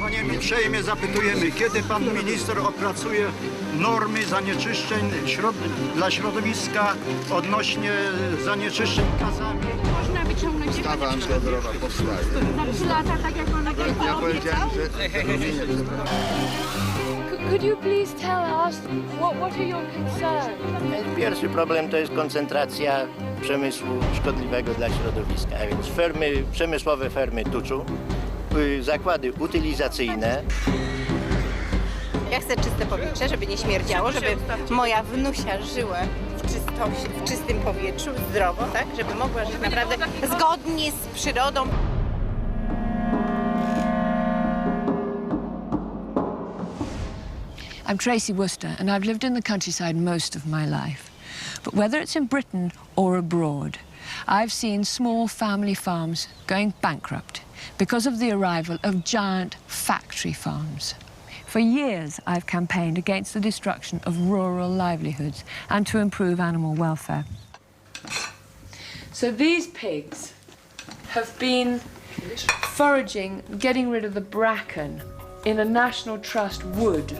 Panie, uprzejmie zapytujemy, kiedy pan minister opracuje normy zanieczyszczeń dla środowiska odnośnie zanieczyszczeń gazami? Można wyciągnąć Ustawa antydrogowa powstaje. za 3 lata, tak jak ona Ja powiedziałem, że Could you please tell us what are your concerns? Pierwszy problem to jest koncentracja przemysłu szkodliwego dla środowiska, a więc przemysłowe fermy tuczu, zakłady utylizacyjne. Ja chcę czyste powietrze, żeby nie śmierdziało, żeby moja wnusia żyła w czystym powietrzu, zdrowo, tak? Żeby mogła żyć naprawdę zgodnie z przyrodą. I'm Tracy Worcester, and I've lived in the countryside most of my life. But whether it's in Britain or abroad, I've seen small family farms going bankrupt because of the arrival of giant factory farms. For years, I've campaigned against the destruction of rural livelihoods and to improve animal welfare. So these pigs have been foraging, getting rid of the bracken in a National Trust wood.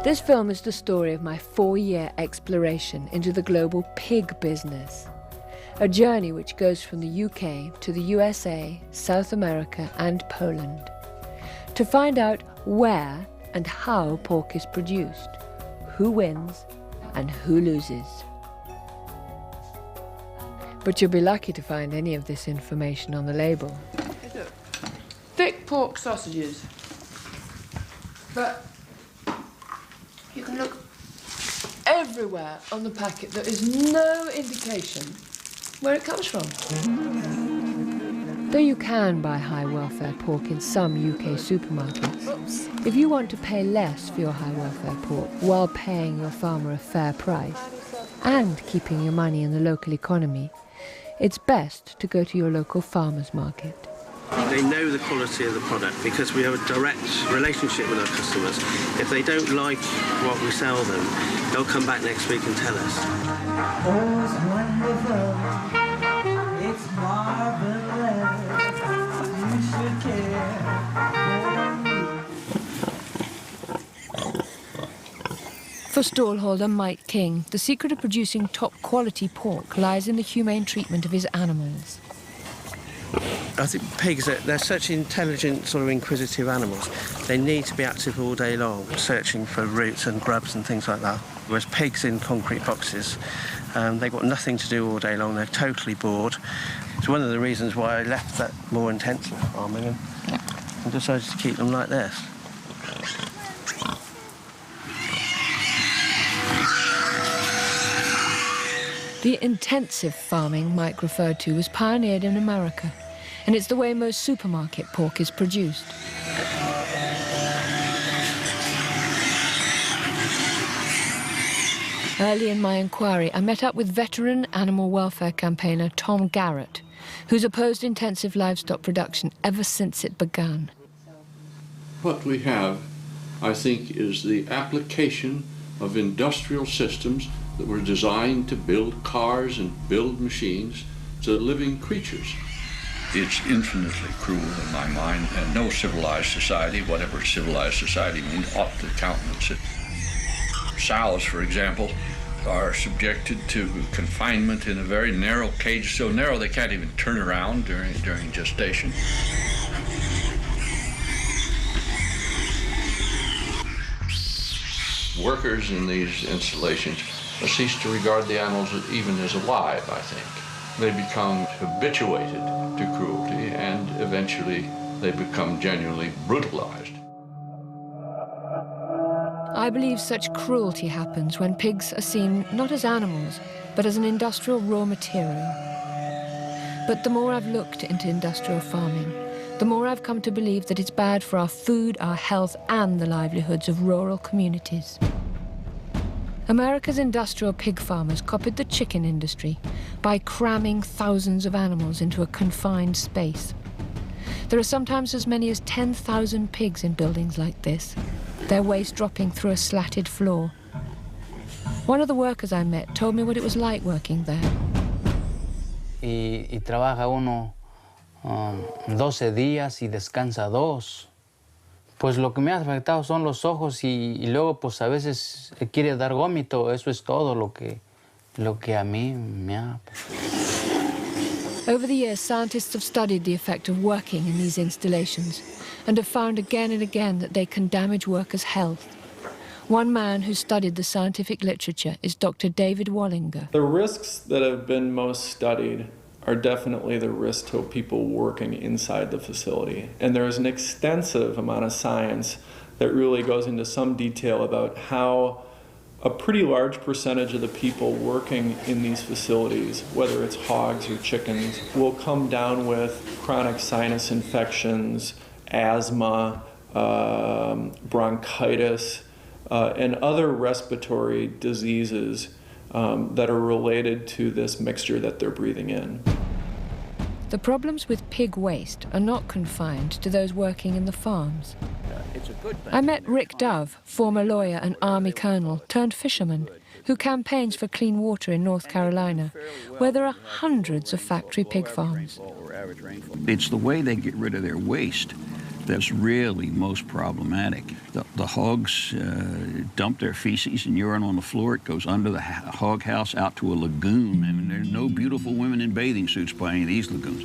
This film is the story of my 4-year exploration into the global pig business. A journey which goes from the UK to the USA, South America and Poland. To find out where and how pork is produced, who wins and who loses. But you'll be lucky to find any of this information on the label. Thick pork sausages. But you can look everywhere on the packet. There is no indication where it comes from. Though you can buy high welfare pork in some UK supermarkets, if you want to pay less for your high welfare pork while paying your farmer a fair price and keeping your money in the local economy, it's best to go to your local farmer's market. They know the quality of the product because we have a direct relationship with our customers. If they don't like what we sell them, they'll come back next week and tell us. Oh, it's wonderful. It's marvelous. You should care. For stallholder Mike King, the secret of producing top-quality pork lies in the humane treatment of his animals. I think pigs, they're such intelligent, sort of inquisitive animals. They need to be active all day long, searching for roots and grubs and things like that. Whereas pigs in concrete boxes, they've got nothing to do all day long. They're totally bored. It's one of the reasons why I left that more intensive farming and decided to keep them like this. The intensive farming Mike referred to was pioneered in America, and it's the way most supermarket pork is produced. Early in my inquiry, I met up with veteran animal welfare campaigner Tom Garrett, who's opposed intensive livestock production ever since it began. What we have, I think, is the application of industrial systems that were designed to build cars and build machines to living creatures. It's infinitely cruel in my mind, and no civilized society, whatever civilized society means, ought to countenance it. Sows, for example, are subjected to confinement in a very narrow cage, so narrow they can't even turn around during gestation. Workers in these installations cease to regard the animals even as alive, I think. They become habituated to cruelty, and eventually they become genuinely brutalized. I believe such cruelty happens when pigs are seen not as animals, but as an industrial raw material. But the more I've looked into industrial farming, the more I've come to believe that it's bad for our food, our health, and the livelihoods of rural communities. America's industrial pig farmers copied the chicken industry by cramming thousands of animals into a confined space. There are sometimes as many as 10,000 pigs in buildings like this, their waste dropping through a slatted floor. One of the workers I met told me what it was like working there. Y trabaja uno 12 días y descansa 2. Pues lo que me ha afectado son los ojos y luego pues a veces quiere dar vómito. Eso es todo lo que a mí me ha... Over the years, scientists have studied the effect of working in these installations and have found again and again that they can damage workers' health. One man who studied the scientific literature is Dr. David Wallinger. The risks that have been most studied are definitely the risk to people working inside the facility. And there is an extensive amount of science that really goes into some detail about how a pretty large percentage of the people working in these facilities, whether it's hogs or chickens, will come down with chronic sinus infections, asthma, bronchitis, and other respiratory diseases that are related to this mixture that they're breathing in. The problems with pig waste are not confined to those working in the farms. I met Rick Dove, former lawyer and Army colonel turned fisherman, who campaigns for clean water in North Carolina, where there are hundreds of factory pig farms. It's the way they get rid of their waste that's really most problematic. The hogs dump their feces and urine on the floor. It goes under the hog house out to a lagoon. I mean, there's no beautiful women in bathing suits by any of these lagoons.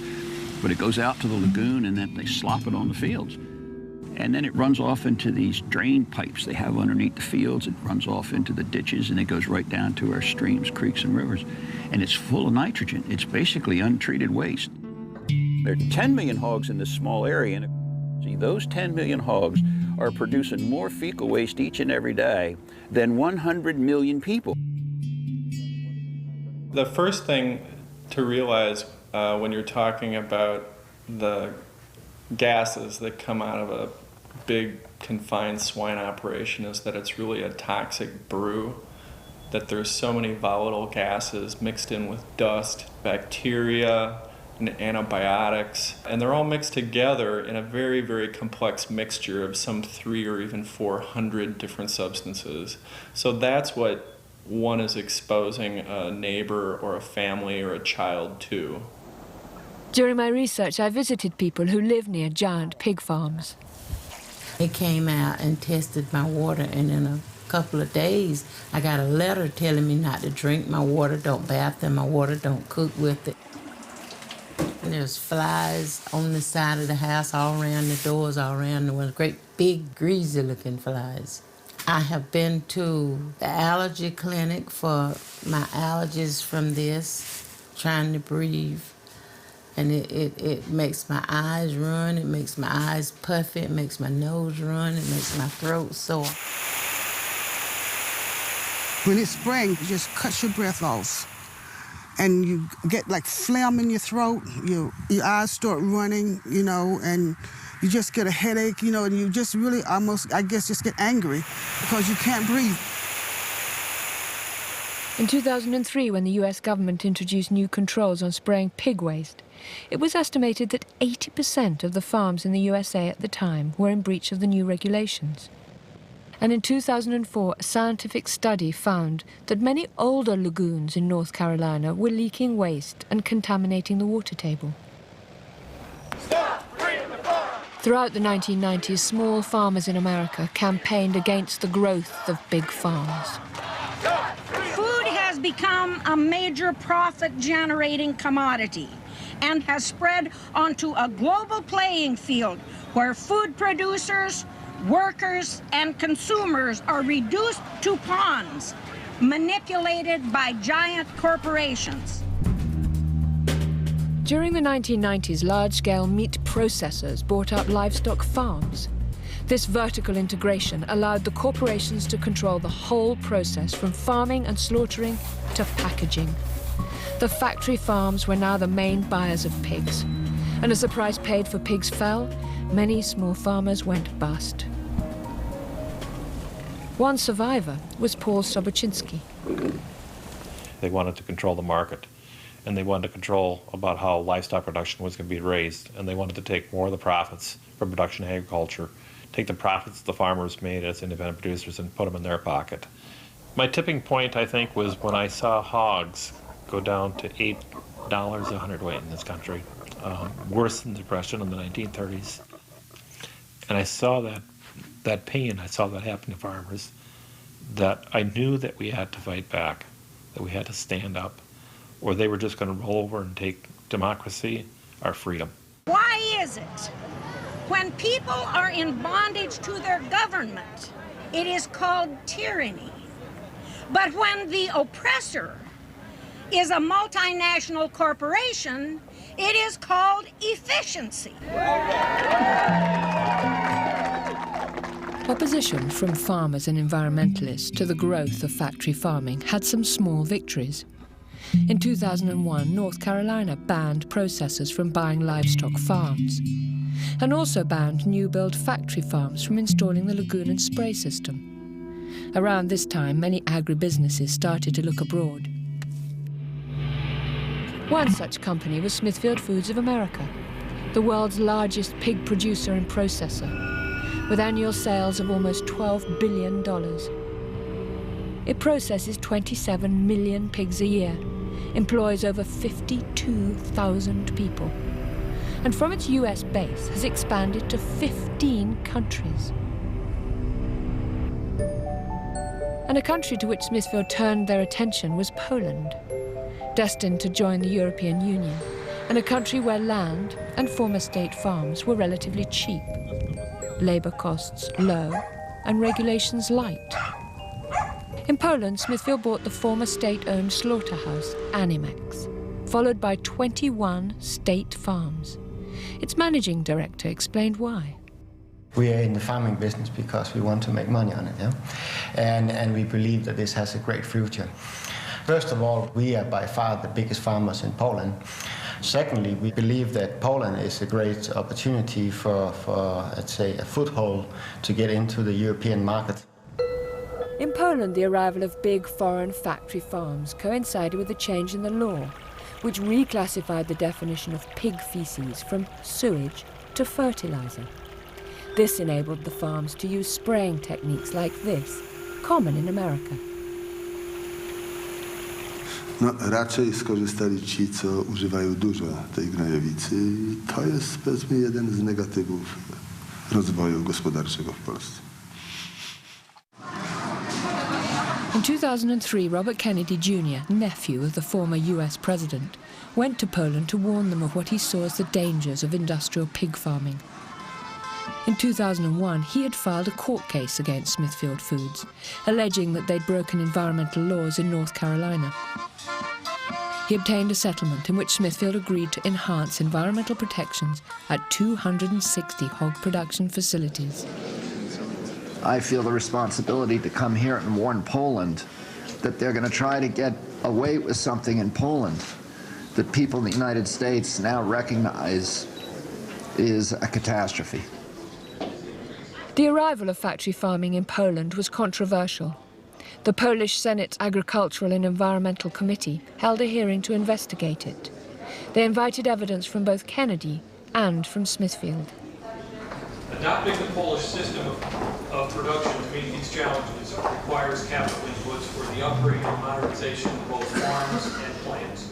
But it goes out to the lagoon and then they slop it on the fields. And then it runs off into these drain pipes they have underneath the fields. It runs off into the ditches and it goes right down to our streams, creeks, and rivers. And it's full of nitrogen. It's basically untreated waste. There are 10 million hogs in this small area. And those 10 million hogs are producing more fecal waste each and every day than 100 million people. The first thing to realize when you're talking about the gases that come out of a big confined swine operation is that it's really a toxic brew, that there's so many volatile gases mixed in with dust, bacteria, and antibiotics, and they're all mixed together in a very, very complex mixture of some 300 or even 400 different substances. So that's what one is exposing a neighbor or a family or a child to. During my research, I visited people who live near giant pig farms. They came out and tested my water, and in a couple of days, I got a letter telling me not to drink my water, don't bath in my water, don't cook with it. And there's flies on the side of the house, all around the doors, all around the windows, great big greasy-looking flies. I have been to the allergy clinic for my allergies from this, trying to breathe. And it makes my eyes run, it makes my eyes puffy, it makes my nose run, it makes my throat sore. When it's spring, it just cuts your breath off. And you get like phlegm in your throat, your eyes start running, you know, and you just get a headache, you know, and you just really almost, I guess, just get angry because you can't breathe. In 2003, when the US government introduced new controls on spraying pig waste, it was estimated that 80% of the farms in the USA at the time were in breach of the new regulations. And in 2004, a scientific study found that many older lagoons in North Carolina were leaking waste and contaminating the water table. Throughout the 1990s, small farmers in America campaigned against the growth of big farms. Food has become a major profit-generating commodity and has spread onto a global playing field where food producers, workers, and consumers are reduced to pawns, manipulated by giant corporations. During the 1990s, large-scale meat processors bought up livestock farms. This vertical integration allowed the corporations to control the whole process from farming and slaughtering to packaging. The factory farms were now the main buyers of pigs. And as the price paid for pigs fell, many small farmers went bust. One survivor was Paul Sobocinski. They wanted to control the market, and they wanted to control about how livestock production was going to be raised, and they wanted to take more of the profits from production agriculture, take the profits the farmers made as independent producers and put them in their pocket. My tipping point, I think, was when I saw hogs go down to $8 a hundredweight in this country, worse than the Depression in the 1930s. And I saw that that pain, I saw that happen to farmers, that I knew that we had to fight back, that we had to stand up, or they were just going to roll over and take democracy, our freedom. Why is it when people are in bondage to their government, it is called tyranny? But when the oppressor is a multinational corporation, it is called efficiency. Opposition from farmers and environmentalists to the growth of factory farming had some small victories. In 2001, North Carolina banned processors from buying livestock farms, and also banned new-build factory farms from installing the lagoon and spray system. Around this time, many agribusinesses started to look abroad. One such company was Smithfield Foods of America, the world's largest pig producer and processor, with annual sales of almost $12 billion. It processes 27 million pigs a year, employs over 52,000 people, and from its US base has expanded to 15 countries. And a country to which Smithfield turned their attention was Poland, destined to join the European Union, and a country where land and former state farms were relatively cheap, labour costs low, and regulations light. In Poland, Smithfield bought the former state-owned slaughterhouse, Animax, followed by 21 state farms. Its managing director explained why. We are in the farming business because we want to make money on it, yeah? And we believe that this has a great future. First of all, we are by far the biggest farmers in Poland. Secondly, we believe that Poland is a great opportunity for let's say, a foothold to get into the European market. In Poland, the arrival of big foreign factory farms coincided with a change in the law, which reclassified the definition of pig feces from sewage to fertilizer. This enabled the farms to use spraying techniques like this, common in America. No, raczej skorzystali ci, co używają dużo tej gnojowicy. I to jest, powiedzmy, jeden z negatywów rozwoju gospodarczego w Polsce. In 2003, Robert Kennedy Jr., nephew of the former US president, went to Poland to warn them of what he saw as the dangers of industrial pig farming. In 2001, he had filed a court case against Smithfield Foods, alleging that they'd broken environmental laws in North Carolina. He obtained a settlement in which Smithfield agreed to enhance environmental protections at 260 hog production facilities. I feel the responsibility to come here and warn Poland that they're going to try to get away with something in Poland that people in the United States now recognize is a catastrophe. The arrival of factory farming in Poland was controversial. The Polish Senate's Agricultural and Environmental Committee held a hearing to investigate it. They invited evidence from both Kennedy and from Smithfield. Adopting the Polish system of production to meet these challenges requires capital inputs for the upgrade and modernization of both farms and plants.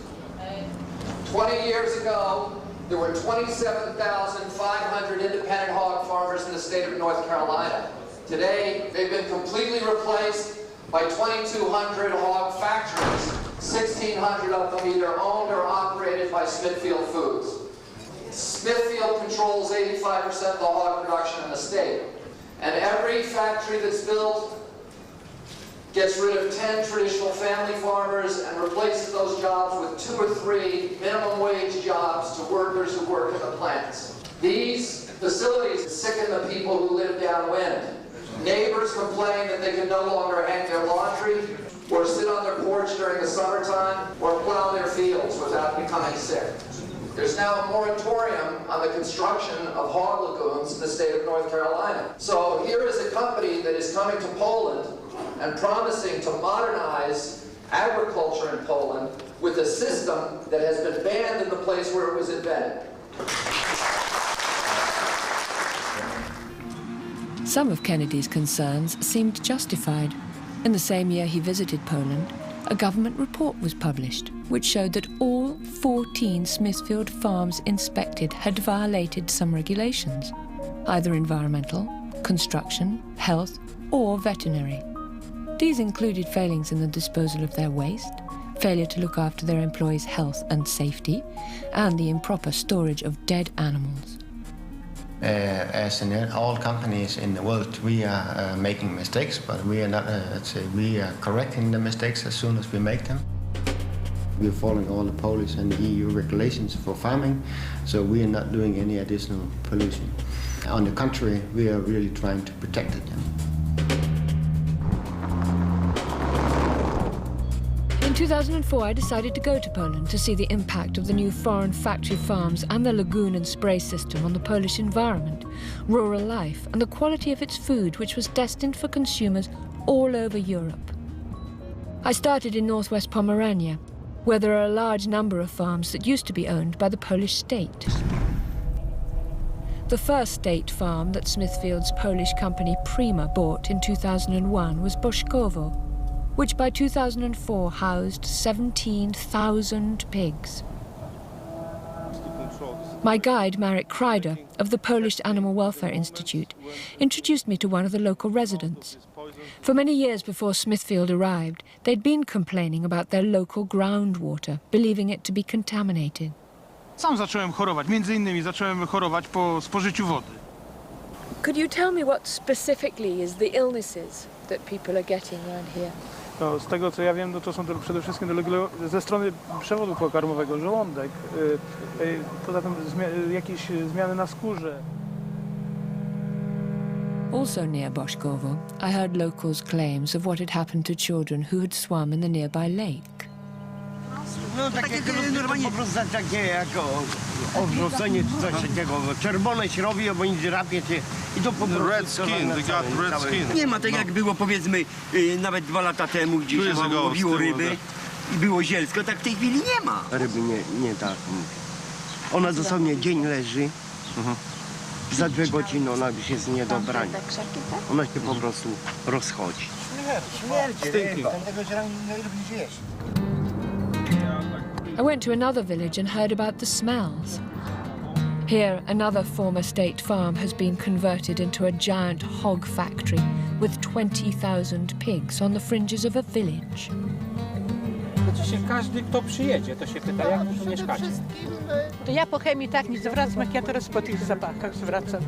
20 years ago, there were 27,500 independent hog farmers in the state of North Carolina. Today, they've been completely replaced by 2,200 hog factories, 1,600 of them either owned or operated by Smithfield Foods. Smithfield controls 85% of the hog production in the state. And every factory that's built gets rid of 10 traditional family farmers and replaces those jobs with 2 or 3 minimum wage jobs to workers who work in the plants. These facilities sicken the people who live downwind. Neighbors complain that they can no longer hang their laundry or sit on their porch during the summertime or plow their fields without becoming sick. There's now a moratorium on the construction of hog lagoons in the state of North Carolina. So here is a company that is coming to Poland and promising to modernize agriculture in Poland with a system that has been banned in the place where it was invented. Some of Kennedy's concerns seemed justified. In the same year he visited Poland, a government report was published which showed that all 14 Smithfield farms inspected had violated some regulations, either environmental construction, health, or veterinary. These included failings in the disposal of their waste, failure to look after their employees' health and safety, and the improper storage of dead animals. As in all companies in the world, we are making mistakes, but we are not, we are correcting the mistakes as soon as we make them. We are following all the Polish and EU regulations for farming, so we are not doing any additional pollution. On the contrary, we are really trying to protect it. In 2004, I decided to go to Poland to see the impact of the new foreign factory farms and the lagoon and spray system on the Polish environment, rural life, and the quality of its food, which was destined for consumers all over Europe. I started in northwest Pomerania, where there are a large number of farms that used to be owned by the Polish state. The first state farm that Smithfield's Polish company Prima bought in 2001 was Boszkowo, which by 2004 housed 17,000 pigs. My guide, Marek Kreider, of the Polish Animal Welfare Institute, introduced me to one of the local residents. For many years before Smithfield arrived, they'd been complaining about their local groundwater, believing it to be contaminated. Sam zacząłem chorować, między innymi zacząłem chorować po spożyciu wody. Could you tell me what specifically is the illnesses that people are getting around here? No, z tego co ja wiem, no to są to przede wszystkim ze strony przewodu pokarmowego, żołądek, poza tym jakieś zmiany na skórze. Also near Boszkowo, I heard locals' claims of what had happened to children who had swum in the nearby lake. No takie normalnie po prostu takie jako odrzucenie czy coś takiego. Czerwone się robi, bo nic drapie cię i to po prostu... Red skin, they got red skin. Nie ma tak jak było powiedzmy nawet 2 lata temu, gdzie się łowiło ryby i było zielsko, tak w tej chwili nie ma. Ryby nie tak. Ona dosłownie dzień leży. Za 2 godziny ona już jest nie do brania. Ona się po prostu rozchodzi. Stinking. I went to another village and heard about the smells. Here, another former state farm has been converted into a giant hog factory with 20,000 pigs on the fringes of a village. Każdy, kto przyjedzie, to się pyta, jak wy tu mieszkacie. To ja po chemii tak nie zwracam, jak ja teraz po tych zapachach zwracam.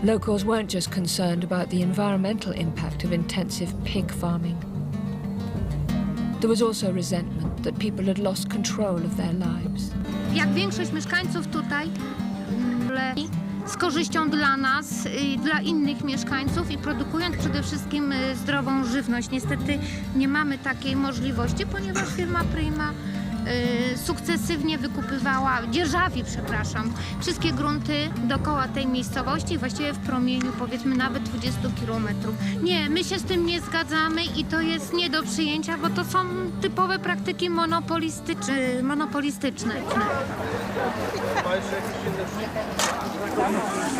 Locals weren't just concerned about the environmental impact of intensive pig farming. There was also resentment that people had lost control of their lives. Jak większość mieszkańców tutaj z korzyścią dla nas, dla innych mieszkańców i produkując przede wszystkim zdrową żywność. Niestety nie mamy takiej możliwości, ponieważ firma Prima sukcesywnie wykupywała, dzierżawi, przepraszam, wszystkie grunty dookoła tej miejscowości, właściwie w promieniu powiedzmy nawet 20 kilometrów. Nie, my się z tym nie zgadzamy i to jest nie do przyjęcia, bo to są typowe praktyki monopolistyczne.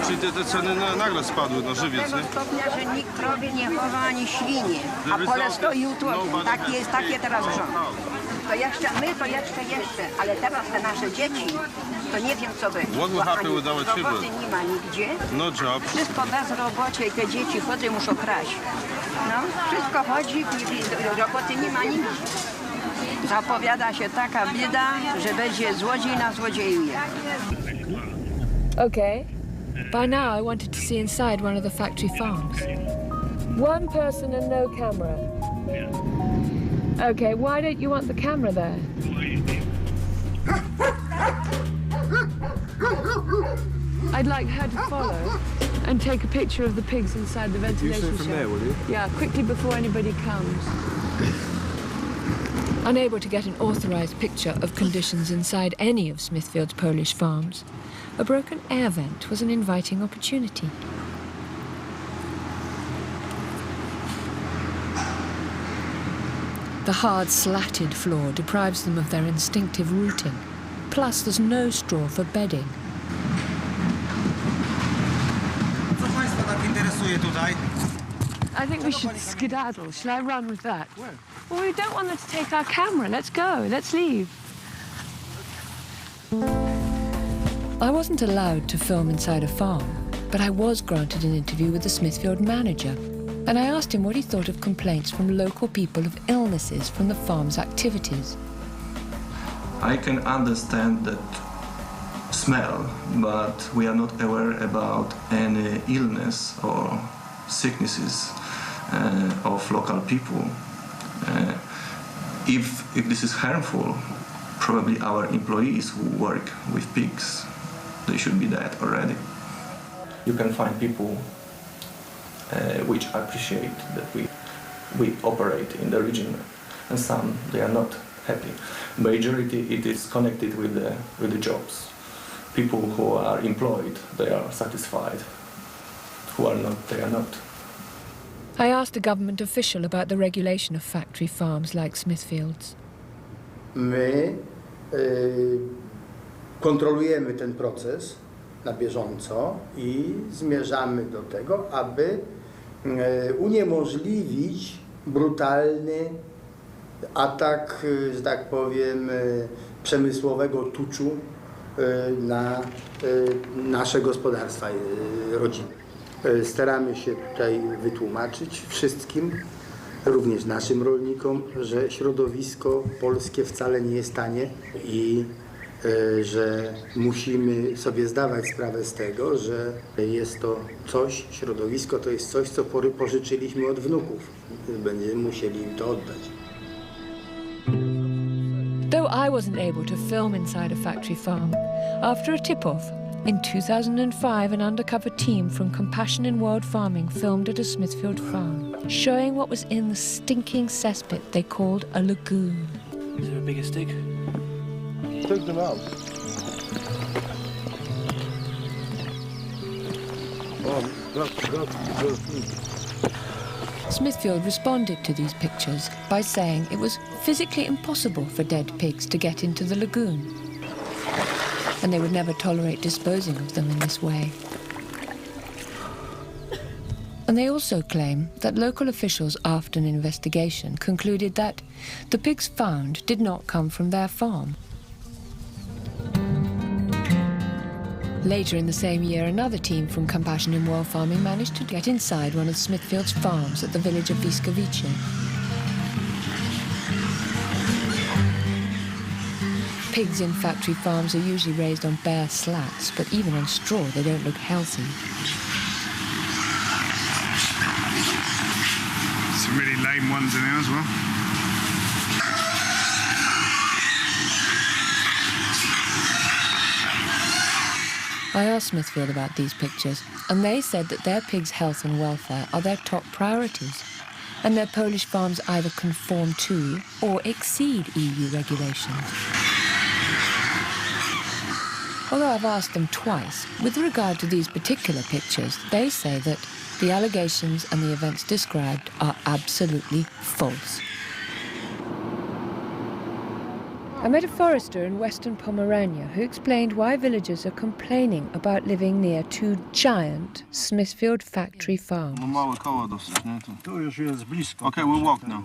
Czyli te ceny nagle spadły na żywiec, nie? Stopnia, że nikt krowie nie chowa ani świnie, a pole stoi utłoczone. Takie teraz rząd. To jeszcze my, to jeszcze, ale teraz te nasze dzieci, to nie wiem co będzie. What will happen with our children? Roboty nie ma nigdzie. No jobs. Wszystko bezrobocie i te dzieci chodzą, muszą kraść. No, wszystko chodzi i roboty nie ma nigdzie. Zapowiada się taka bieda, że będzie złodziej na złodziejuje. Okay. By now I wanted to see inside one of the factory farms. One person and no camera. Okay, why don't you want the camera there? I'd like her to follow and take a picture of the pigs inside the ventilation shaft. From there, will you? Yeah, quickly before anybody comes. Unable to get an authorized picture of conditions inside any of Smithfield's Polish farms, a broken air vent was an inviting opportunity. The hard, slatted floor deprives them of their instinctive rooting. Plus, there's no straw for bedding. Co Państwa tak interesuje tutaj? I think we should skedaddle. Shall I run with that? Well, we don't want them to take our camera. Let's go. Let's leave. I wasn't allowed to film inside a farm, but I was granted an interview with the Smithfield manager, and I asked him what he thought of complaints from local people of illnesses from the farm's activities. I can understand that smell, but we are not aware about any illness or sicknesses of local people. If this is harmful, probably our employees who work with pigs, they should be dead already. You can find people which appreciate that we operate in the region, and some they are not happy. Majority it is connected with the jobs. People who are employed, they are satisfied. Who are not, they are not. I asked a government official about the regulation of factory farms like Smithfield's. My kontrolujemy ten proces na bieżąco i zmierzamy do tego, aby uniemożliwić brutalny atak, że tak powiem, przemysłowego tuczu na nasze gospodarstwa rodzinne. Staramy się tutaj wytłumaczyć wszystkim, również naszym rolnikom, że środowisko polskie wcale nie jest tanie i że musimy sobie zdawać sprawę z tego, że jest to coś, środowisko to jest coś, co pożyczyliśmy od wnuków. Będziemy musieli im to oddać. Though I wasn't able to film inside a factory farm, after a tip-off, in 2005 an undercover team from Compassion in World Farming filmed at a Smithfield farm, showing what was in the stinking cesspit they called a lagoon. Is there a bigger stick? Take them out. Smithfield responded to these pictures by saying it was physically impossible for dead pigs to get into the lagoon, and they would never tolerate disposing of them in this way. And they also claim that local officials, after an investigation, concluded that the pigs found did not come from their farm. Later in the same year, another team from Compassion in World Farming managed to get inside one of Smithfield's farms at the village of Wiskowice. Pigs in factory farms are usually raised on bare slats, but even on straw they don't look healthy. Some really lame ones in there as well. I asked Smithfield about these pictures, and they said that their pigs' health and welfare are their top priorities, and their Polish farms either conform to or exceed EU regulations. Although I've asked them twice, with regard to these particular pictures, they say that the allegations and the events described are absolutely false. I met a forester in western Pomerania who explained why villagers are complaining about living near two giant Smithfield factory farms. Okay, we'll walk now.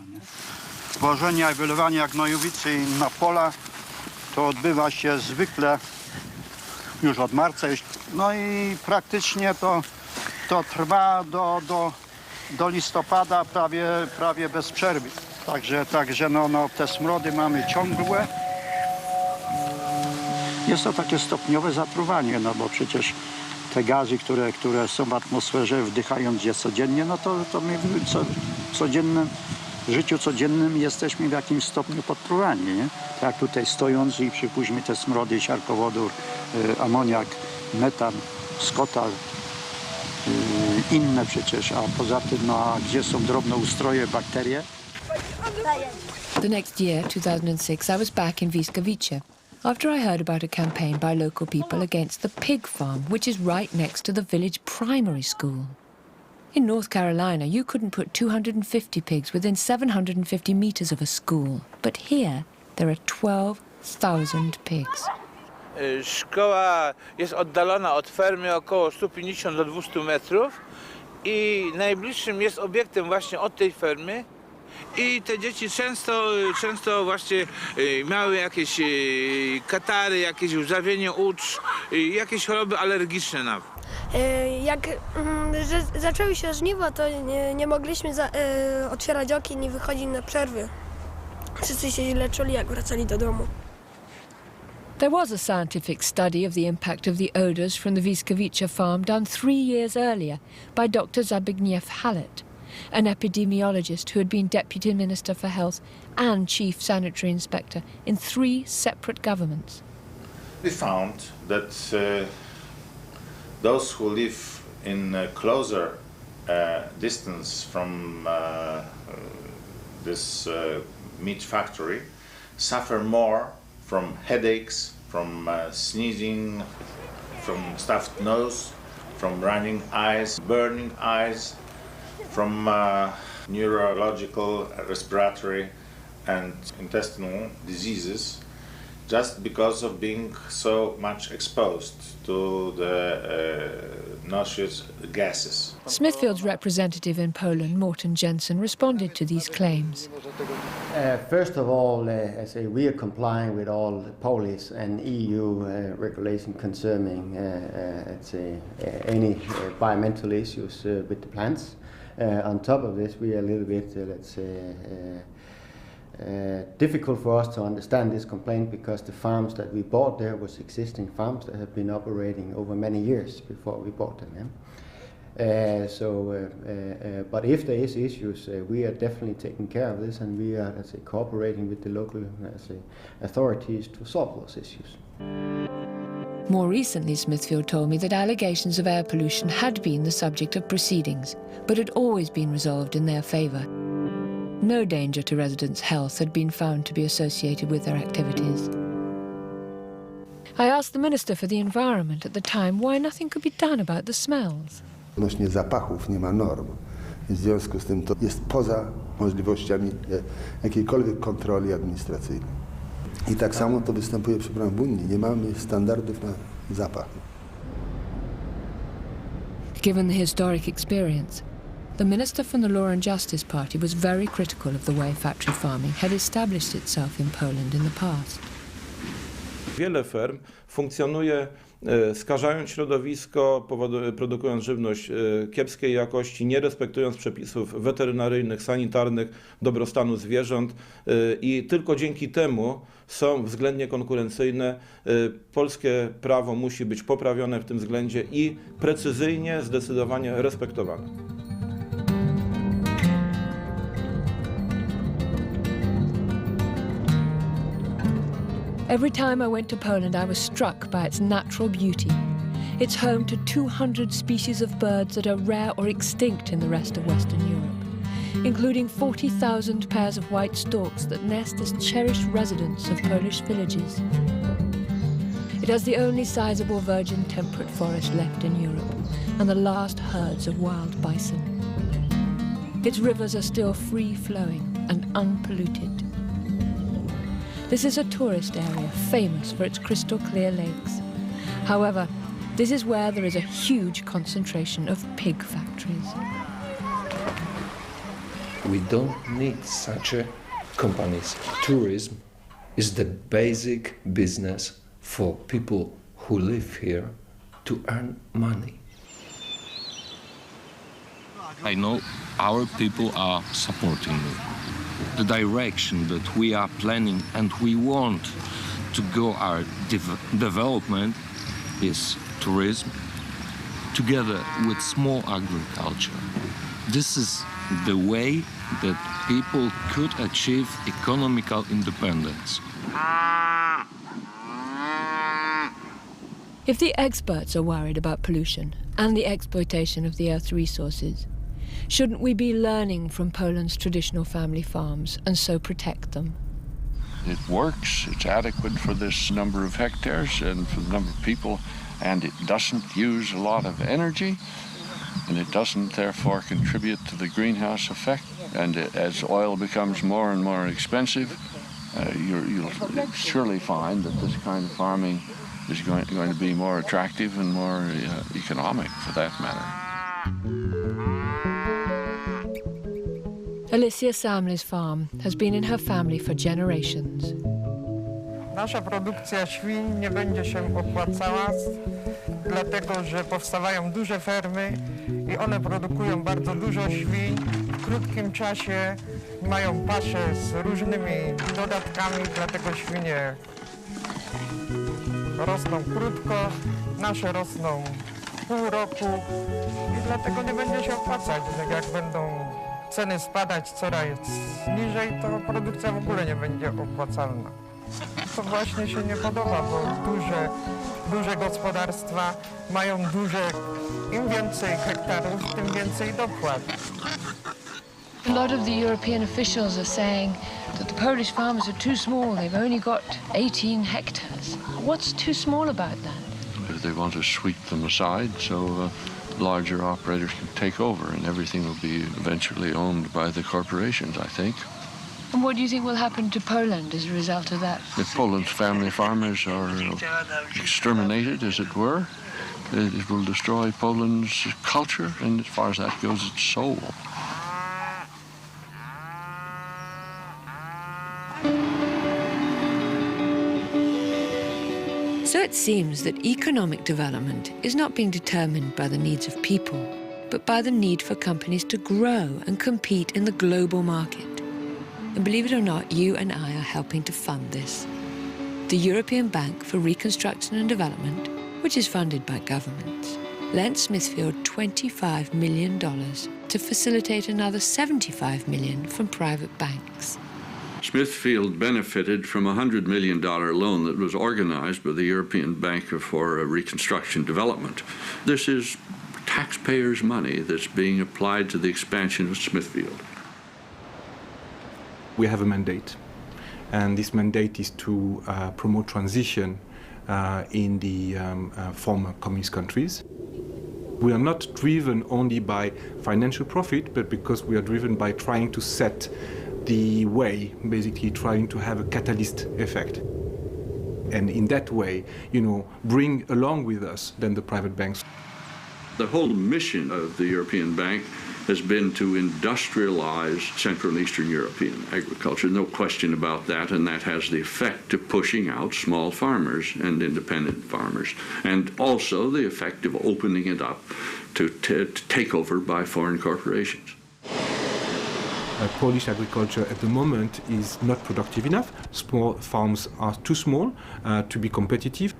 Tworzenia i wylewania gnojowicy na pola to odbywa się zwykle już od marca. No i praktycznie to trwa do listopada prawie bez przerwy. Także no, te smrody mamy ciągłe. Jest to takie stopniowe zatruwanie, no bo przecież te gazy, które są w atmosferze, wdychając je codziennie, no to my w codziennym życiu codziennym jesteśmy w jakimś stopniu podpruwani, nie? Tak jak tutaj stojąc i przypuśćmy te smrody, siarkowodór, amoniak, metan, skotal, inne przecież, a poza tym, no a gdzie są drobnoustroje, bakterie? The next year, 2006, I was back in Wiskowice after I heard about a campaign by local people against the pig farm, which is right next to the village primary school. In North Carolina, you couldn't put 250 pigs within 750 meters of a school. But here, there are 12,000 pigs. Szkoła jest oddalona od fermy około 150 do 200 metrów i najbliższym jest obiektem właśnie od tej fermy. I te dzieci często właśnie miały jakieś katary, jakieś łzawienie ucz, jakieś choroby alergiczne nawet. Jak zaczęły się żniwa, to nie mogliśmy otwierać okien i wychodzić na przerwy. Wszyscy się źle czuli, jak wracali do domu. There was a scientific study of the impact of the odours from the Wiskowice farm done 3 years earlier by Dr. Zbigniew Hallett, an epidemiologist who had been Deputy Minister for Health and Chief Sanitary Inspector in 3 separate governments. We found that those who live in closer distance from this meat factory suffer more from headaches, from sneezing, from stuffed nose, from running eyes, burning eyes, from neurological, respiratory and intestinal diseases, just because of being so much exposed to the noxious gases. Smithfield's representative in Poland, Morten Jensen, responded to these claims. First of all, I say we are complying with all Polish and EU regulation concerning any environmental issues with the plants. On top of this, we are a little bit, difficult for us to understand this complaint because the farms that we bought there was existing farms that have been operating over many years before we bought them. But if there is issues, we are definitely taking care of this, and we are, cooperating with the local authorities to solve those issues. More recently, Smithfield told me that allegations of air pollution had been the subject of proceedings, but had always been resolved in their favour. No danger to residents' health had been found to be associated with their activities. I asked the Minister for the Environment at the time why nothing could be done about the smells. Odnośnie zapachów nie ma norm. W związku z tym to jest poza możliwościami jakiejkolwiek kontroli administracyjnej. I tak samo to występuje, przepraszam, w Unii. Nie mamy standardów na zapach. Given the historic experience, the Minister from the Law and Justice Party was very critical of the way factory farming had established itself in Poland in the past. Wiele ferm funkcjonuje skażając środowisko, produkując żywność kiepskiej jakości, nie respektując przepisów weterynaryjnych, sanitarnych, dobrostanu zwierząt i tylko dzięki temu są względnie konkurencyjne. Polskie prawo musi być poprawione w tym względzie i precyzyjnie, zdecydowanie respektowane. Every time I went to Poland, I was struck by its natural beauty. It's home to 200 species of birds that are rare or extinct in the rest of Western Europe, including 40,000 pairs of white storks that nest as cherished residents of Polish villages. It has the only sizable virgin temperate forest left in Europe, and the last herds of wild bison. Its rivers are still free-flowing and unpolluted. This is a tourist area famous for its crystal clear lakes. However, this is where there is a huge concentration of pig factories. We don't need such companies. Tourism is the basic business for people who live here to earn money. I know our people are supporting me. The direction that we are planning and we want to go our development is tourism together with small agriculture. This is the way that people could achieve economical independence. If the experts are worried about pollution and the exploitation of the Earth's resources, shouldn't we be learning from Poland's traditional family farms and so protect them? It works, it's adequate for this number of hectares and for the number of people, and it doesn't use a lot of energy, and it doesn't therefore contribute to the greenhouse effect. And as oil becomes more and more expensive, you'll surely find that this kind of farming is going to be more attractive and more economic for that matter. Alicia Samley's farm has been in her family for generations. Nasza produkcja świń nie będzie się opłacała dlatego że powstawają duże fermy i one produkują bardzo dużo świń. W krótkim czasie mają pasze z różnymi dodatkami, dlatego świnie rosną krótko, nasze rosną pół roku i dlatego nie będzie się opłacać. Jak będą ceny spadać coraz niżej, to produkcja w ogóle nie będzie opłacalna. To właśnie się nie podoba, bo duże gospodarstwa mają im więcej hektarów, tym więcej dopłat. A lot of the European officials are saying that the Polish farmers are too small. They've only got 18 hectares. What's too small about that? They want to sweep them aside so larger operators can take over and everything will be eventually owned by the corporations, I think. And what do you think will happen to Poland as a result of that? If Poland's family farmers are exterminated, as it were, it will destroy Poland's culture and, as far as that goes, its soul. So it seems that economic development is not being determined by the needs of people, but by the need for companies to grow and compete in the global market. And believe it or not, you and I are helping to fund this. The European Bank for Reconstruction and Development, which is funded by governments, lent Smithfield $25 million to facilitate another $75 million from private banks. Smithfield benefited from a $100 million loan that was organized by the European Bank for Reconstruction and Development. This is taxpayers' money that's being applied to the expansion of Smithfield. We have a mandate, and this mandate is to promote transition in the former communist countries. We are not driven only by financial profit, but because we are driven by trying to set the way, basically trying to have a catalyst effect. And in that way, bring along with us then the private banks. The whole mission of the European Bank has been to industrialize Central and Eastern European agriculture. No question about that, and that has the effect of pushing out small farmers and independent farmers, and also the effect of opening it up to take over by foreign corporations. Polish agriculture at the moment is not productive enough. Small farms are too small to be competitive.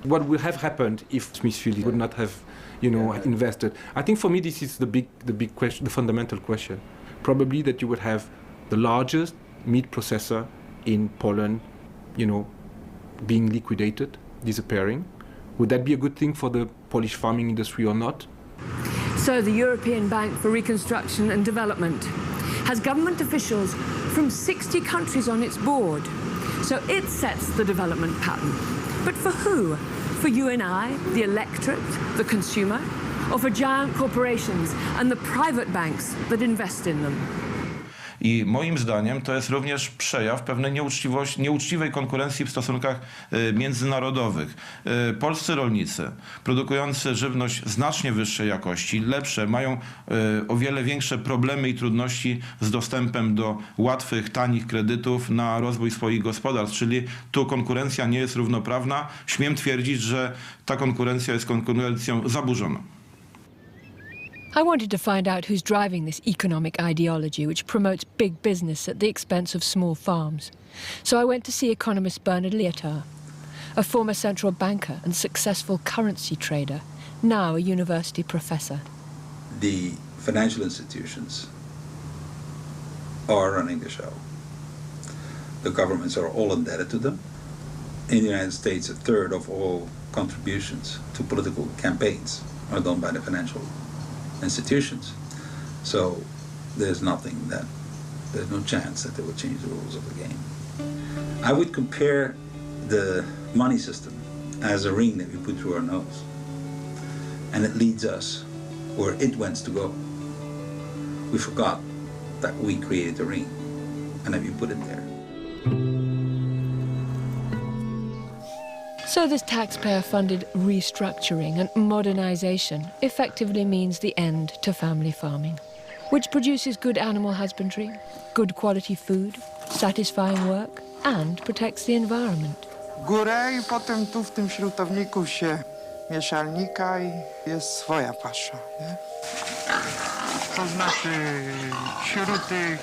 What would have happened if Smithfield would not have invested? I think for me this is the big question, the fundamental question. Probably that you would have the largest meat processor in Poland, being liquidated, disappearing. Would that be a good thing for the Polish farming industry or not? So the European Bank for Reconstruction and Development has government officials from 60 countries on its board. So it sets the development pattern. But for who? For you and I, the electorate, the consumer, or for giant corporations and the private banks that invest in them? I moim zdaniem to jest również przejaw pewnej nieuczciwej konkurencji w stosunkach międzynarodowych. Polscy rolnicy produkujący żywność znacznie wyższej jakości, lepsze, mają o wiele większe problemy i trudności z dostępem do łatwych, tanich kredytów na rozwój swoich gospodarstw, czyli tu konkurencja nie jest równoprawna. Śmiem twierdzić, że ta konkurencja jest konkurencją zaburzona. I wanted to find out who's driving this economic ideology which promotes big business at the expense of small farms. So I went to see economist Bernard Lietaer, a former central banker and successful currency trader, now a university professor. The financial institutions are running the show. The governments are all indebted to them. In the United States, a third of all contributions to political campaigns are done by the financial institutions. So there's no chance that they will change the rules of the game. I would compare the money system as a ring that we put through our nose, and it leads us where it wants to go. We forgot that we created the ring and that we put it there. So this taxpayer-funded restructuring and modernization effectively means the end to family farming, which produces good animal husbandry, good quality food, satisfying work, and protects the environment. Górę i potem tu w tym śrutowniku się mieszalnika i jest swoja pasza, nie? To znaczy śruty,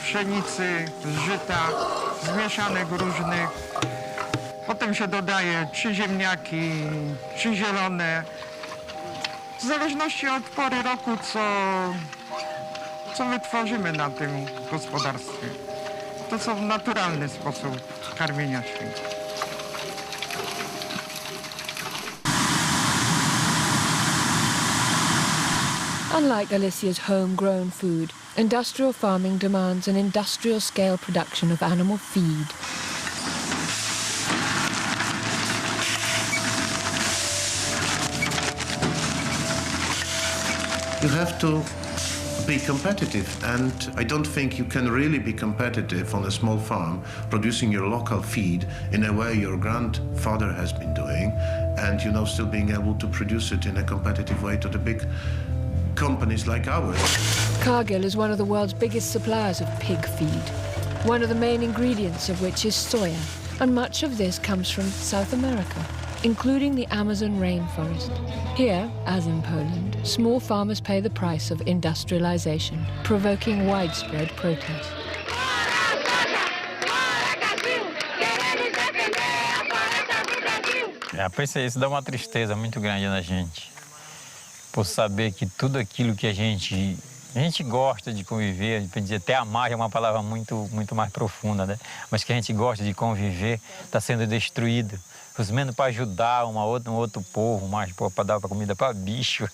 pszenicy, żyta, zmieszanych różnych. Potem się dodaje czy ziemniaki, czy zielone. W zależności od pory roku, co wytworzymy na tym gospodarstwie. To są naturalny sposób karmienia świń. Unlike Alicia's homegrown food, industrial farming demands an industrial-scale production of animal feed. You have to be competitive, and I don't think you can really be competitive on a small farm producing your local feed in a way your grandfather has been doing, and still being able to produce it in a competitive way to the big companies like ours. Cargill is one of the world's biggest suppliers of pig feed, one of the main ingredients of which is soya, and much of this comes from South America, including the Amazon rainforest. Here, as in Poland, small farmers pay the price of industrialization, provoking widespread protest. Isso dá uma tristeza muito grande na gente, por saber que tudo aquilo que a gente gosta de conviver, de dizer até amar é uma palavra muito mais profunda, né? Mas que a gente gosta de conviver está sendo destruído. Os menos para ajudar um outro povo, mais para dar comida para bicho.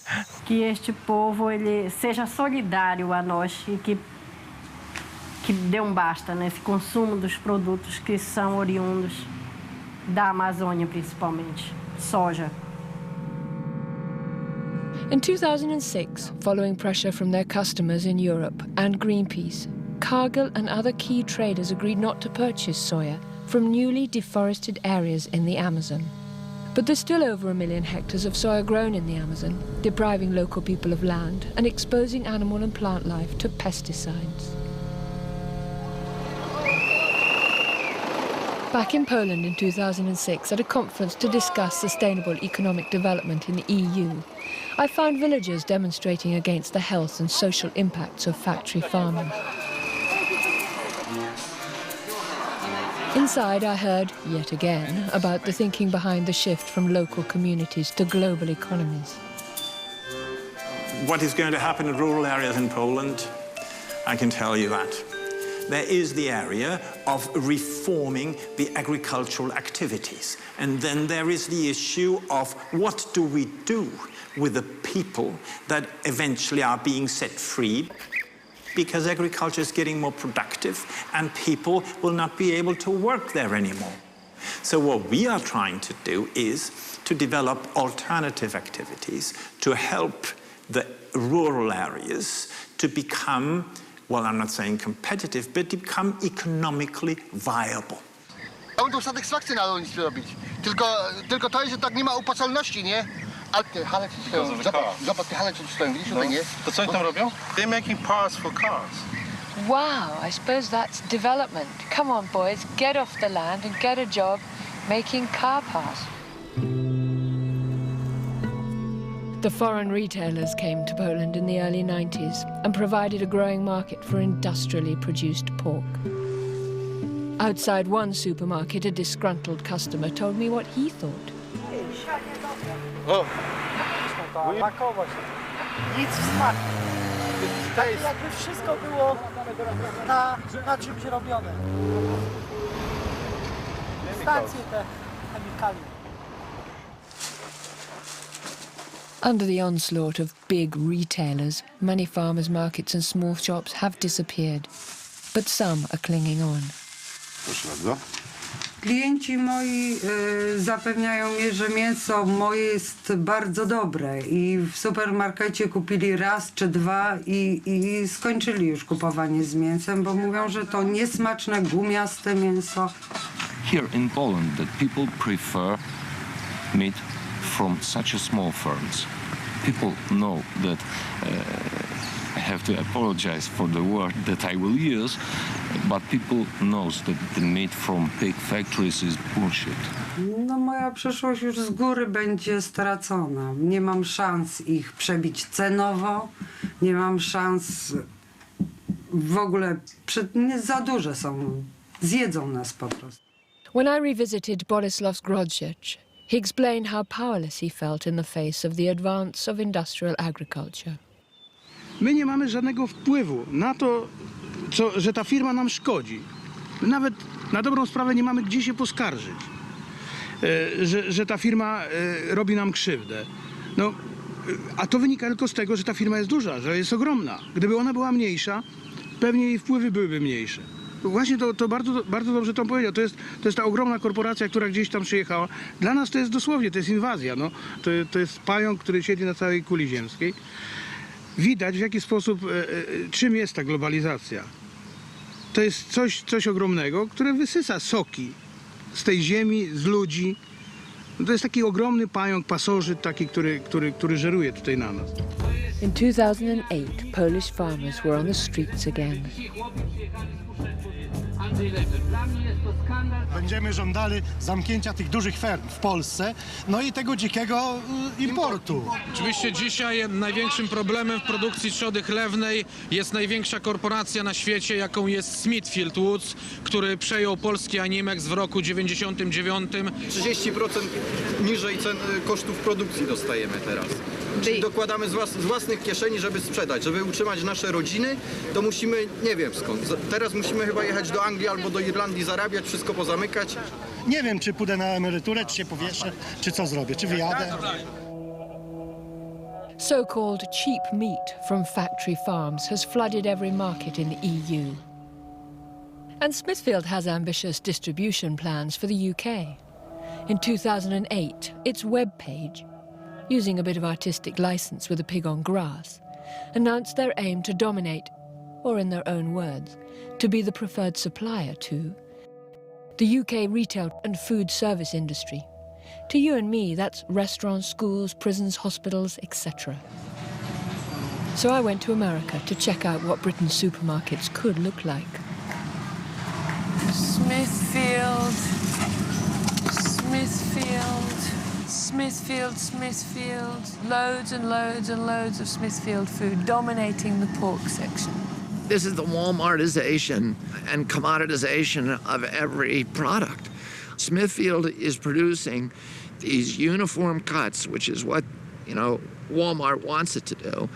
Que este povo ele seja solidário a nós e que dê basta nesse consumo dos produtos que são oriundos da Amazônia, principalmente soja. In 2006, following pressure from their customers in Europe and Greenpeace, Cargill and other key traders agreed not to purchase soya from newly deforested areas in the Amazon. But there's still over 1 million hectares of soya grown in the Amazon, depriving local people of land and exposing animal and plant life to pesticides. Back in Poland in 2006, at a conference to discuss sustainable economic development in the EU, I found villagers demonstrating against the health and social impacts of factory farming. Inside, I heard, yet again, about the thinking behind the shift from local communities to global economies. What is going to happen in rural areas in Poland, I can tell you that. There is the area of reforming the agricultural activities. And then there is the issue of what do we do with the people that eventually are being set free, because agriculture is getting more productive and people will not be able to work there anymore. So what we are trying to do is to develop alternative activities to help the rural areas to become, well, I'm not saying competitive, but to become economically viable. Mam tą satysfakcję na rolnictwie robić. Tylko to jest, że tak nie ma opłacalności, nie? Ale te hale ci stoją. Zobacz, te hale ci stoją, widzisz tutaj, nie? To co oni tam robią? They're making parts for cars. Wow, I suppose that's development. Come on, boys, get off the land and get a job making car parts. The foreign retailers came to Poland in the early 90s and provided a growing market for industrially produced pork. Outside one supermarket, a disgruntled customer told me what he thought. O! Pakować. Nic w smaku. Tak jakby wszystko było na czymś robione. Stacje te chemikalia. Under the onslaught of big retailers, many farmers' markets and small shops have disappeared, but some are clinging on. Proszę bardzo. Klienci moi zapewniają mnie, że mięso moje jest bardzo dobre i w supermarkecie kupili raz czy dwa i skończyli już kupowanie z mięsem, bo mówią, że to niesmaczne, gumiaste mięso. Here in Poland, that people prefer meat from such a small farms. People know that I have to apologize for the word that I will use, but people knows that the meat from pig factories is bullshit. No moja przyszłość już z góry będzie stracona. Nie mam szans ich przebić cenowo, nie mam szans w ogóle, za duże są, zjedzą nas po prostu. When I revisited Bolesław's Grodziec, he explained how powerless he felt in the face of the advance of industrial agriculture. My nie mamy żadnego wpływu na to, że ta firma nam szkodzi. Nawet na dobrą sprawę nie mamy gdzie się poskarżyć, że ta firma robi nam krzywdę. No, a to wynika tylko z tego, że ta firma jest duża, że jest ogromna. Gdyby ona była mniejsza, pewnie jej wpływy byłyby mniejsze. Właśnie to bardzo dobrze to powiedział. To jest ta ogromna korporacja, która gdzieś tam przyjechała. Dla nas to jest dosłownie, to jest inwazja. No. To jest pająk, który siedzi na całej kuli ziemskiej. Widać, w jaki sposób, czym jest ta globalizacja. To jest coś ogromnego, które wysysa soki z tej ziemi, z ludzi. To jest taki ogromny pająk, pasożyt taki, który żeruje tutaj na nas. In 2008, Polish farmers were on the streets again. Będziemy żądali zamknięcia tych dużych ferm w Polsce, no i tego dzikiego importu. Oczywiście dzisiaj największym problemem w produkcji trzody chlewnej jest największa korporacja na świecie, jaką jest Smithfield Woods, który przejął polski Animex w roku 99. 30% niżej cen kosztów produkcji dostajemy teraz. Czyli dokładamy z własnych kieszeni, żeby sprzedać, żeby utrzymać nasze rodziny, to musimy, nie wiem skąd, teraz musimy chyba jechać do Anglii albo do Irlandii zarabiać, wszystko pozamykać. Nie wiem, czy pójdę na emeryturę, czy się powieszę, czy co zrobię, czy wyjadę. So-called cheap meat from factory farms has flooded every market in the EU. And Smithfield has ambitious distribution plans for the UK. In 2008, its webpage, using a bit of artistic license with a pig on grass, announced their aim to dominate, or in their own words, to be the preferred supplier to the UK retail and food service industry. To you and me, that's restaurants, schools, prisons, hospitals, etc. So I went to America to check out what Britain's supermarkets could look like. Smithfield, loads and loads and loads of Smithfield food dominating the pork section. This is the Walmartization and commoditization of every product. Smithfield is producing these uniform cuts, which is what, Walmart wants it to do.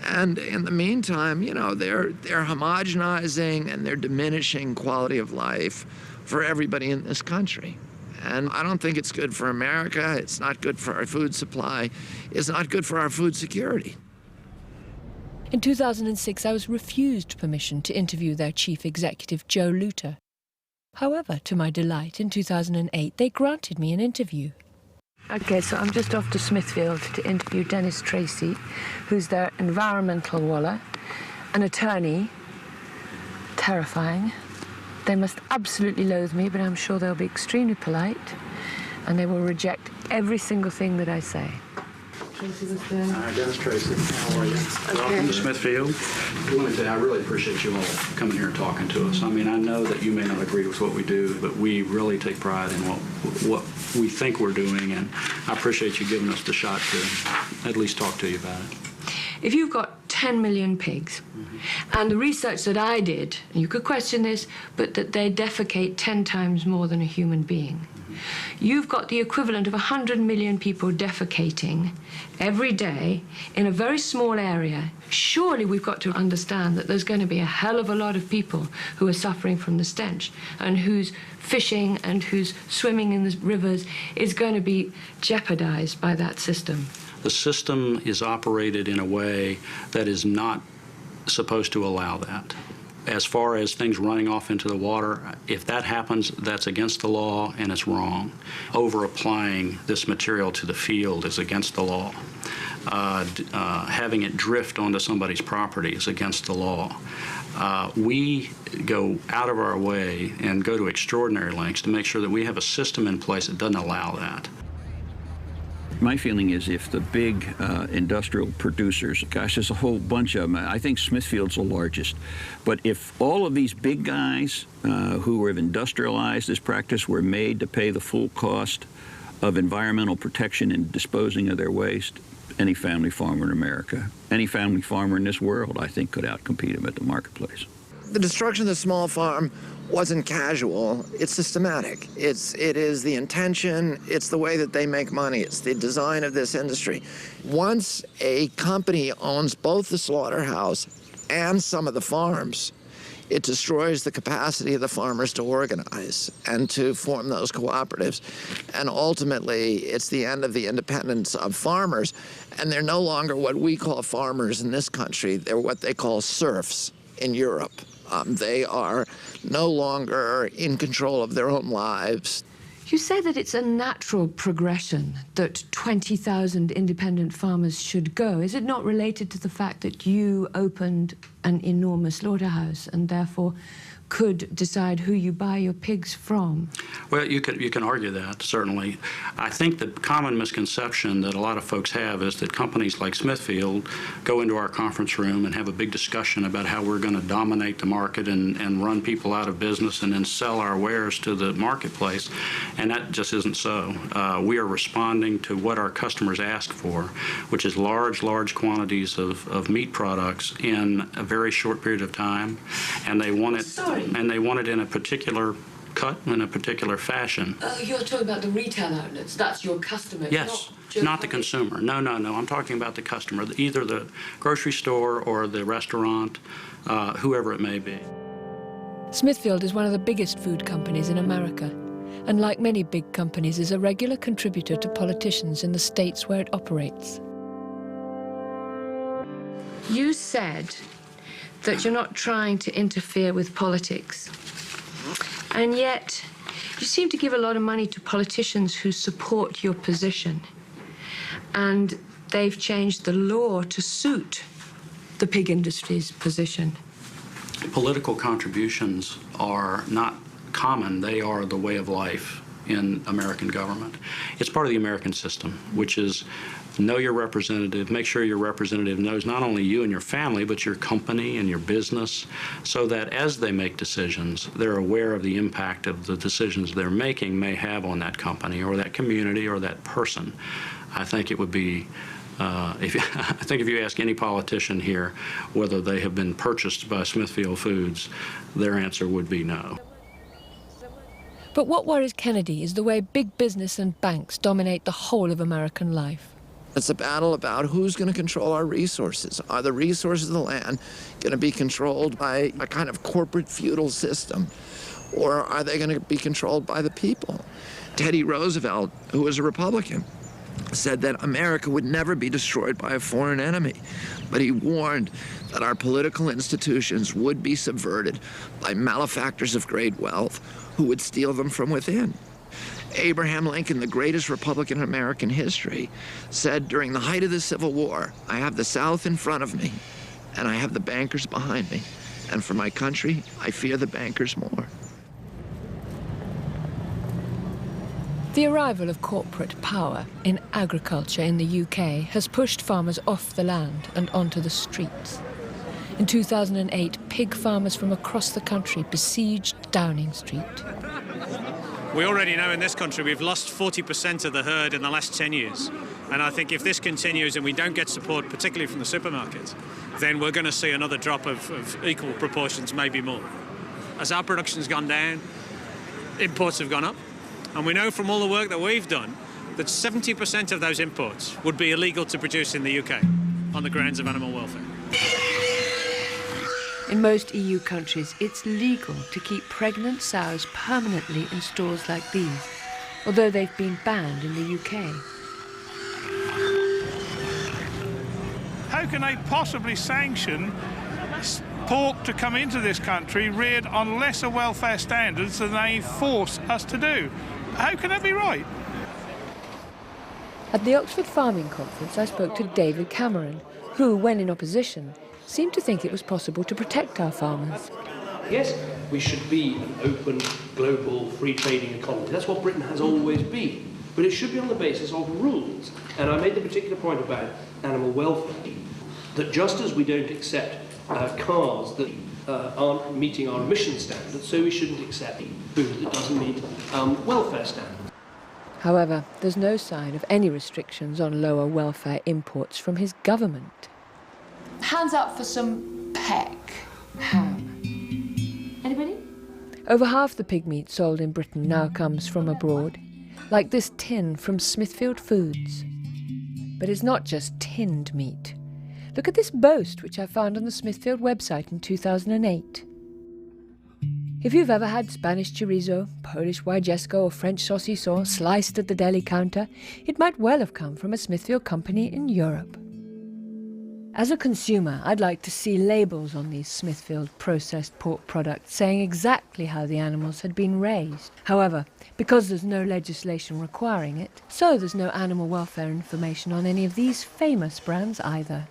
And in the meantime, they're homogenizing and they're diminishing quality of life for everybody in this country. And I don't think it's good for America. It's not good for our food supply. It's not good for our food security. In 2006, I was refused permission to interview their chief executive, Joe Luter. However, to my delight, in 2008, they granted me an interview. Okay, so I'm just off to Smithfield to interview Dennis Tracy, who's their environmental walla, an attorney, terrifying. They must absolutely loathe me, but I'm sure they'll be extremely polite, and they will reject every single thing that I say. Tracy Worcester. Hi, Dennis Tracy. How are you? Okay. Welcome to Smithfield. I want to say I really appreciate you all coming here and talking to us. I mean, I know that you may not agree with what we do, but we really take pride in what we think we're doing, and I appreciate you giving us the shot to at least talk to you about it. If you've got 10 million pigs, and the research that I did, and you could question this, but that they defecate 10 times more than a human being. You've got the equivalent of 100 million people defecating every day in a very small area. Surely we've got to understand that there's going to be a hell of a lot of people who are suffering from the stench, and whose fishing and whose swimming in the rivers is going to be jeopardized by that system. The system is operated in a way that is not supposed to allow that. As far as things running off into the water, if that happens, that's against the law and it's wrong. Over-applying this material to the field is against the law. Having it drift onto somebody's property is against the law. We go out of our way and go to extraordinary lengths to make sure that we have a system in place that doesn't allow that. My feeling is if the big industrial producers, gosh, there's a whole bunch of them. I think Smithfield's the largest. But if all of these big guys who have industrialized this practice were made to pay the full cost of environmental protection in disposing of their waste, any family farmer in America, any family farmer in this world, I think, could outcompete them at the marketplace. The destruction of the small farm wasn't casual, it's systematic. It is the intention, it's the way that they make money, it's the design of this industry. Once a company owns both the slaughterhouse and some of the farms, it destroys the capacity of the farmers to organize and to form those cooperatives. And ultimately, it's the end of the independence of farmers. And they're no longer what we call farmers in this country. They're what they call serfs in Europe. They are no longer in control of their own lives. You say that it's a natural progression that 20,000 independent farmers should go. Is it not related to the fact that you opened an enormous slaughterhouse and therefore could decide who you buy your pigs from? Well, you can argue that, certainly. I think the common misconception that a lot of folks have is that companies like Smithfield go into our conference room and have a big discussion about how we're going to dominate the market and run people out of business and then sell our wares to the marketplace, and that just isn't so. We are responding to what our customers ask for, which is large quantities of meat products in a very short period of time, and they want it. And they want it in a particular cut, in a particular fashion. You're talking about the retail outlets. That's your customer. Yes, not the consumer. No. I'm talking about the customer, either the grocery store or the restaurant, whoever it may be. Smithfield is one of the biggest food companies in America, and like many big companies, is a regular contributor to politicians in the states where it operates. You said that you're not trying to interfere with politics. And yet, you seem to give a lot of money to politicians who support your position. And they've changed the law to suit the pig industry's position. Political contributions are not common. They are the way of life in American government. It's part of the American system, which is know your representative, make sure your representative knows not only you and your family, but your company and your business, so that as they make decisions, they're aware of the impact of the decisions they're making may have on that company or that community or that person. I think it would be, if you ask any politician here whether they have been purchased by Smithfield Foods, their answer would be no. But what worries Kennedy is the way big business and banks dominate the whole of American life. It's a battle about who's going to control our resources. Are the resources of the land going to be controlled by a kind of corporate feudal system, or are they going to be controlled by the people? Teddy Roosevelt, who was a Republican, said that America would never be destroyed by a foreign enemy, but he warned that our political institutions would be subverted by malefactors of great wealth who would steal them from within. Abraham Lincoln, the greatest Republican in American history, said during the height of the Civil War, I have the South in front of me, and I have the bankers behind me. And for my country, I fear the bankers more. The arrival of corporate power in agriculture in the UK has pushed farmers off the land and onto the streets. In 2008, pig farmers from across the country besieged Downing Street. We already know in this country we've lost 40% of the herd in the last 10 years. And I think if this continues and we don't get support, particularly from the supermarkets, then we're going to see another drop of equal proportions, maybe more. As our production's gone down, imports have gone up. And we know from all the work that we've done that 70% of those imports would be illegal to produce in the UK on the grounds of animal welfare. In most EU countries, it's legal to keep pregnant sows permanently in stalls like these, although they've been banned in the UK. How can they possibly sanction pork to come into this country reared on lesser welfare standards than they force us to do? How can that be right? At the Oxford Farming Conference, I spoke to David Cameron, who, when in opposition, seemed to think it was possible to protect our farmers. Yes, we should be an open, global, free trading economy. That's what Britain has always been. But it should be on the basis of rules. And I made the particular point about animal welfare, that just as we don't accept cars that aren't meeting our emission standards, so we shouldn't accept food that doesn't meet welfare standards. However, there's no sign of any restrictions on lower welfare imports from his government. Hands up for some peck ham. Anybody? Over half the pig meat sold in Britain now comes from abroad, like this tin from Smithfield Foods. But it's not just tinned meat. Look at this boast, which I found on the Smithfield website in 2008. If you've ever had Spanish chorizo, Polish wajewsko or French saucisson sliced at the deli counter, it might well have come from a Smithfield company in Europe. As a consumer, I'd like to see labels on these Smithfield processed pork products saying exactly how the animals had been raised. However, because there's no legislation requiring it, so there's no animal welfare information on any of these famous brands either.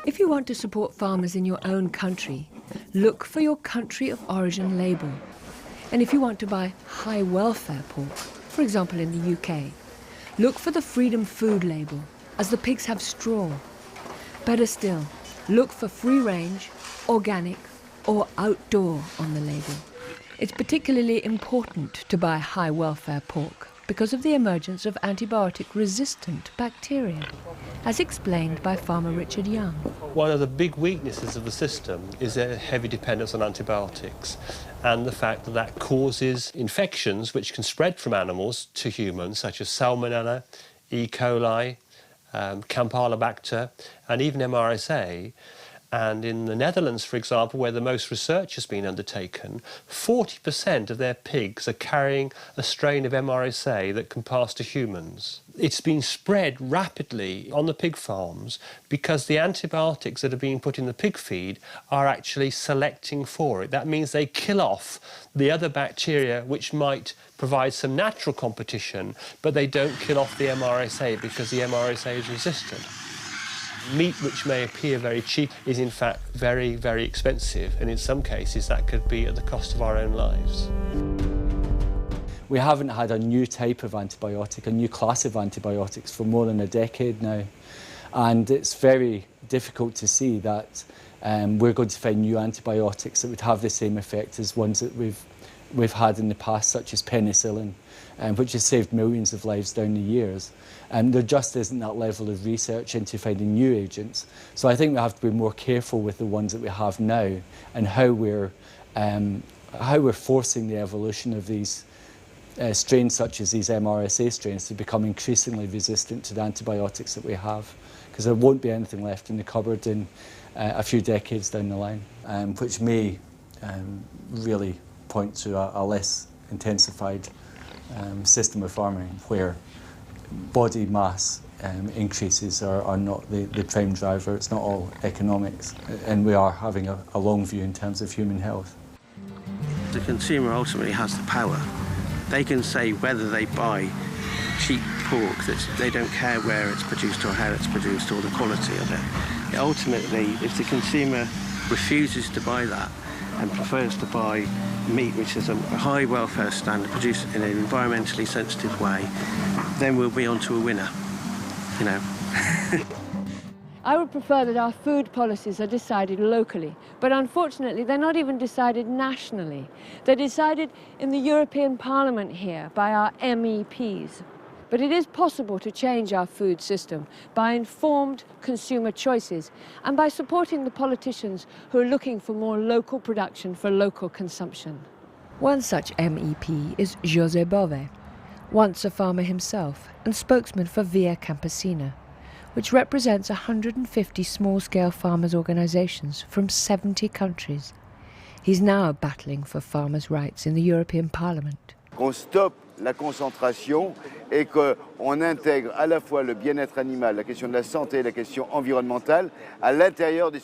If you want to support farmers in your own country, look for your country of origin label. And if you want to buy high welfare pork, for example in the UK, look for the Freedom Food label, as the pigs have straw. Better still, look for free range, organic or outdoor on the label. It's particularly important to buy high welfare pork because of the emergence of antibiotic-resistant bacteria, as explained by farmer Richard Young. One of the big weaknesses of the system is a heavy dependence on antibiotics and the fact that that causes infections which can spread from animals to humans, such as Salmonella, E. coli, Campylobacter, and even MRSA. And in the Netherlands, for example, where the most research has been undertaken, 40% of their pigs are carrying a strain of MRSA that can pass to humans. It's been spread rapidly on the pig farms because the antibiotics that are being put in the pig feed are actually selecting for it. That means they kill off the other bacteria which might provide some natural competition, but they don't kill off the MRSA because the MRSA is resistant. Meat which may appear very cheap is in fact very, very expensive, and in some cases that could be at the cost of our own lives. We haven't had a new type of antibiotic, a new class of antibiotics for more than a decade now, and it's very difficult to see that we're going to find new antibiotics that would have the same effect as ones that we've had in the past, such as penicillin, which has saved millions of lives down the years. And there just isn't that level of research into finding new agents. So I think we have to be more careful with the ones that we have now and how we're forcing the evolution of these strains, such as these MRSA strains, to become increasingly resistant to the antibiotics that we have, because there won't be anything left in the cupboard in a few decades down the line, which may really point to a less intensified system of farming where body mass increases are not the prime driver. It's not all economics, and we are having a long view in terms of human health. The consumer ultimately has the power. They can say whether they buy cheap pork, that they don't care where it's produced or how it's produced or the quality of it. Ultimately, if the consumer refuses to buy that and prefers to buy meat which is a high welfare standard, produced in an environmentally sensitive way, then we'll be onto a winner, you know. I would prefer that our food policies are decided locally, but unfortunately they're not even decided nationally. They're decided in the European Parliament here by our MEPs. But it is possible to change our food system by informed consumer choices and by supporting the politicians who are looking for more local production for local consumption. One such MEP is José Bové, once a farmer himself and spokesman for Via Campesina, which represents 150 small-scale farmers' organisations from 70 countries. He's now battling for farmers' rights in the European Parliament. Qu'on stoppe la concentration et qu'on intègre à la fois le bien-être animal, la question de la santé et la question environnementale à l'intérieur des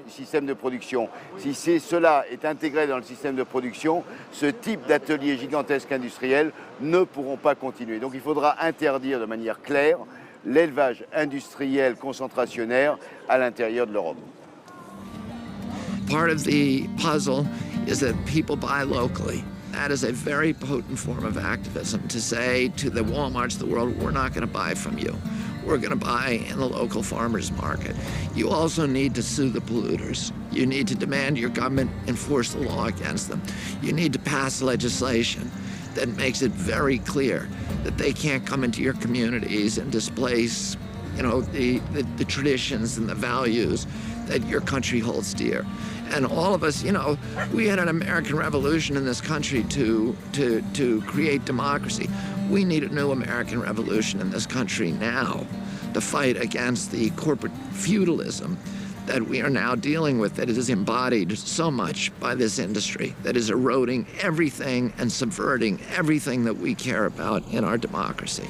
systèmes de production. Si cela est intégré dans le système de production, ce type d'ateliers gigantesques industriels ne pourront pas continuer. Donc il faudra interdire de manière claire l'élevage industriel concentrationnaire à l'intérieur de l'Europe. Part of the puzzle is that people buy locally. That is a very potent form of activism, to say to the Walmarts of the world, we're not going to buy from you. We're going to buy in the local farmers market. You also need to sue the polluters. You need to demand your government enforce the law against them. You need to pass legislation that makes it very clear that they can't come into your communities and displace, you know, the traditions and the values that your country holds dear. And all of us, you know, we had an American Revolution in this country to create democracy. We need a new American Revolution in this country now to fight against the corporate feudalism that we are now dealing with, that is embodied so much by this industry, that is eroding everything and subverting everything that we care about in our democracy.